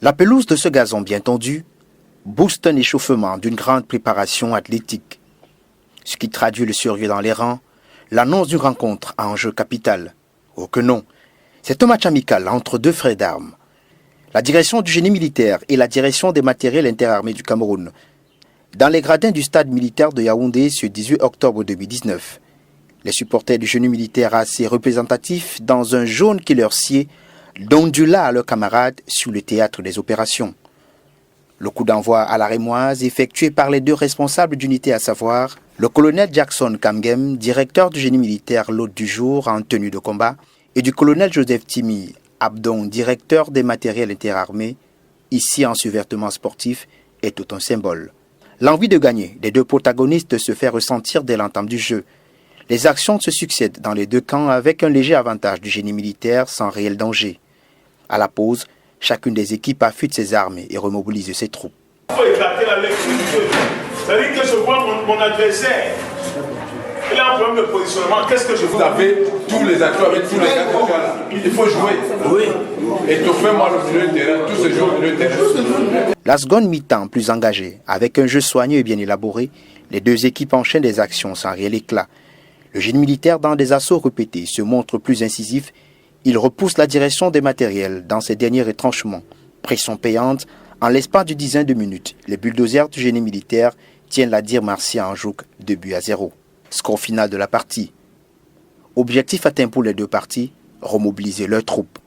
La pelouse de ce gazon bien tendu booste un échauffement d'une grande préparation athlétique, ce qui traduit le sérieux dans les rangs, l'annonce d'une rencontre à enjeu capital. Oh que non, c'est un match amical entre deux frères d'armes. La direction du génie militaire et la direction des matériels interarmés du Cameroun. Dans les gradins du stade militaire de Yaoundé ce 18 octobre 2019, les supporters du génie militaire assez représentatifs dans un jaune qui leur sied donnent du là à leurs camarades sur le théâtre des opérations. Le coup d'envoi à la rémoise effectué par les deux responsables d'unité, à savoir le colonel Jackson Kamgem, directeur du génie militaire l'hôte du jour en tenue de combat, et du colonel Joseph Timi Abdon, directeur des matériels interarmés, ici en survêtement sportif, est tout un symbole. L'envie de gagner des deux protagonistes se fait ressentir dès l'entame du jeu. Les actions se succèdent dans les deux camps avec un léger avantage du génie militaire sans réel danger. À la pause, chacune des équipes affûte ses armes et remobilise ses troupes. Il faut éclater la lecture du jeu. C'est-à-dire que je vois mon adversaire. Il a un problème de positionnement. Qu'est-ce que je vois? Vous avez tous les acteurs avec tous les gars là. Il faut jouer. Oui. Et tu fais moi le milieu de terrain, tous ces jours au milieu de terrain. La seconde mi-temps plus engagée, avec un jeu soigneux et bien élaboré, les deux équipes enchaînent des actions sans réel éclat. Le génie militaire, dans des assauts répétés, se montre plus incisif. Il repousse la direction des matériels dans ses derniers retranchements. Pression payante, en l'espace d'une dizaine de minutes, les bulldozers du génie militaire tiennent la Dire Marcia en joug 2-0. Score final de la partie. Objectif atteint pour les deux parties, remobiliser leurs troupes.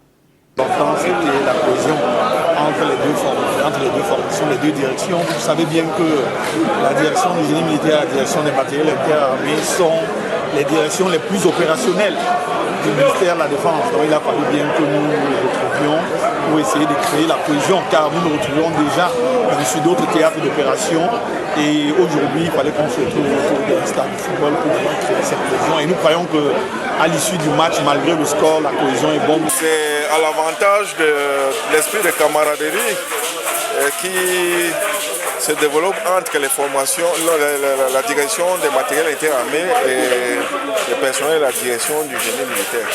L'important, c'était la cohésion entre les deux formations, les deux directions. Vous savez bien que la direction du génie militaire et la direction des matériels interarmés sont les directions les plus opérationnelles du ministère de la Défense. Donc il a fallu bien que nous nous retrouvions pour essayer de créer la cohésion, car nous nous retrouvions déjà sur d'autres théâtres d'opération. Et aujourd'hui, il fallait qu'on se retrouve autour d'un stade de football pour créer cette cohésion. Et nous croyons qu'à l'issue du match, malgré le score, la cohésion est bonne. C'est à l'avantage de l'esprit de camaraderie qui se développe entre les formations, la direction des matériels interarmés et le personnel de la direction du génie militaire.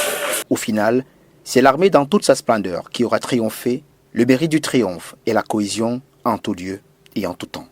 Au final, c'est l'armée dans toute sa splendeur qui aura triomphé, le mérite du triomphe et la cohésion en tout lieu et en tout temps.